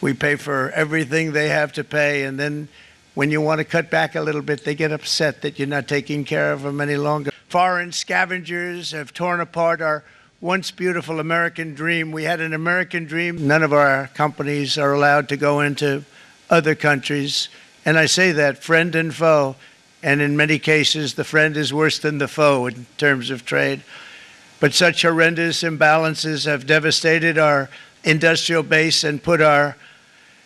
We pay for everything they have to pay, and then when you want to cut back a little bit, they get upset that you're not taking care of them any longer. Foreign scavengers have torn apart our once beautiful American dream. We had an American dream. None of our companies are allowed to go into other countries. And I say that, friend and foe. And in many cases, the friend is worse than the foe in terms of trade. But such horrendous imbalances have devastated our industrial base and put our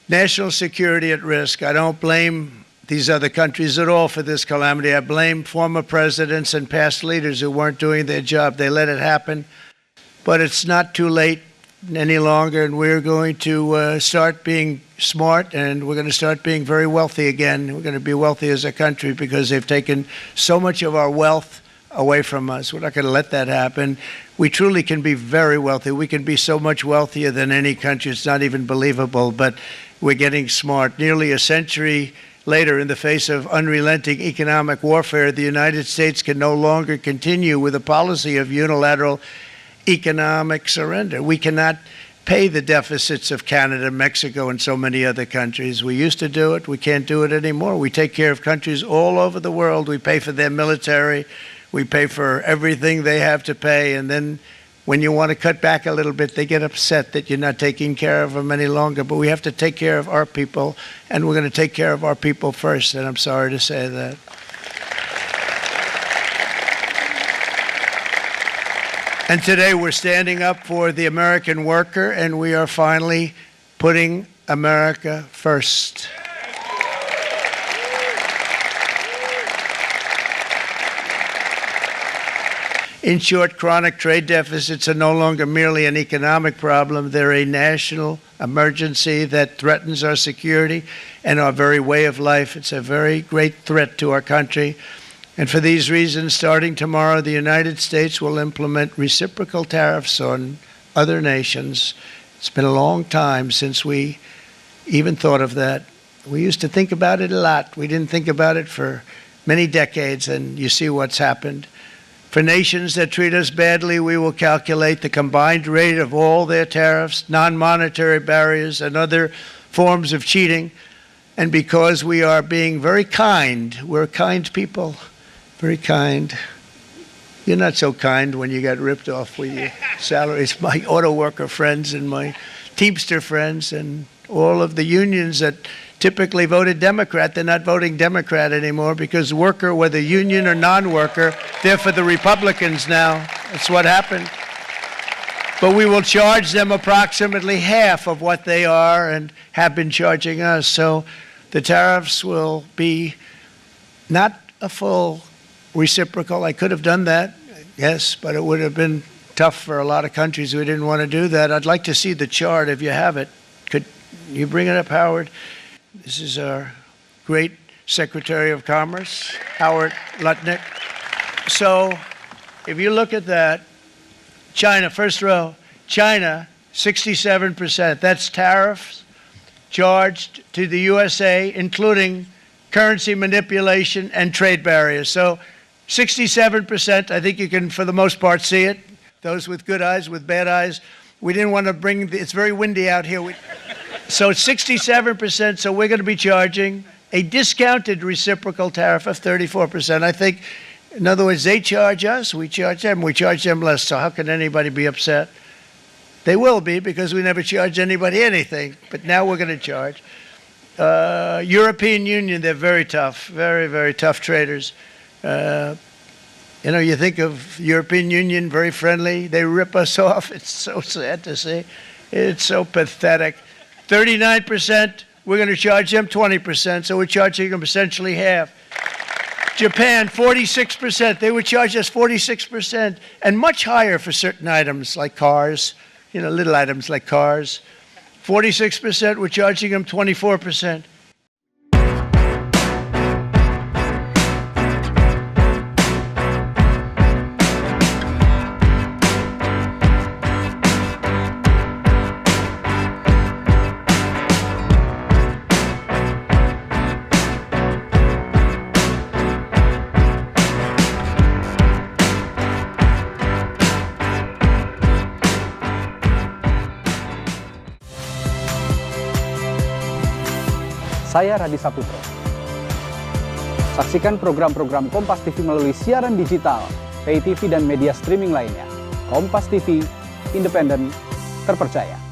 national security at risk. I don't blame these other countries at all for this calamity. I blame former presidents and past leaders who weren't doing their job. They let it happen. But it's not too late any longer, and we're going to start being smart, and we're going to start being very wealthy again. We're going to be wealthy as a country because they've taken so much of our wealth away from us. We're not going to let that happen. We truly can be very wealthy. We can be so much wealthier than any country. It's not even believable, but we're getting smart. Nearly a century later, in the face of unrelenting economic warfare, the United States can no longer continue with a policy of unilateral economic surrender. We cannot pay the deficits of Canada, Mexico, and so many other countries. We used to do it. We can't do it anymore. We take care of countries all over the world. We pay for their military. We pay for everything they have to pay, and then when you want to cut back a little bit, they get upset that you're not taking care of them any longer. But we have to take care of our people, and we're going to take care of our people first, and I'm sorry to say that. And today we're standing up for the American worker, and we are finally putting America first. In short, chronic trade deficits are no longer merely an economic problem. They're a national emergency that threatens our security and our very way of life. It's a very great threat to our country. And for these reasons, starting tomorrow, the United States will implement reciprocal tariffs on other nations. It's been a long time since we even thought of that. We used to think about it a lot. We didn't think about it for many decades, and you see what's happened. For nations that treat us badly, we will calculate the combined rate of all their tariffs, non-monetary barriers, and other forms of cheating. And because we are being very kind, we're kind people, very kind. You're not so kind when you got ripped off with your salaries. My auto worker friends and my Teamster friends and all of the unions that typically voted Democrat, they're not voting Democrat anymore because worker, whether union or non-worker, they're for the Republicans now. That's what happened. But we will charge them approximately half of what they are and have been charging us. So the tariffs will be not a full reciprocal. I could have done that, yes, but it would have been tough for a lot of countries who didn't want to do that. I'd like to see the chart if you have it. Could you bring it up, Howard? This is our great Secretary of Commerce, Howard Lutnick. So if you look at that, China, first row, China, 67%. That's tariffs charged to the USA, including currency manipulation and trade barriers. So 67%, I think you can, for the most part, see it. Those with good eyes, with bad eyes. We didn't want to bring, it's very windy out here. So it's 67%, so we're going to be charging a discounted reciprocal tariff of 34%. I think, in other words, they charge us, we charge them less, so how can anybody be upset? They will be because we never charge anybody anything, but now we're going to charge. European Union, they're very tough, very, very tough traders. You know, you think of European Union, very friendly, they rip us off. It's so sad to see. It's so pathetic. 39%, we're going to charge them 20%, so we're charging them essentially half. Japan, 46%, they would charge us 46%, and much higher for certain items like cars, you know, little items like cars. 46%, we're charging them 24%. Saya Radi Saputro. Saksikan program-program Kompas TV melalui siaran digital, pay TV dan media streaming lainnya. Kompas TV, independen, terpercaya.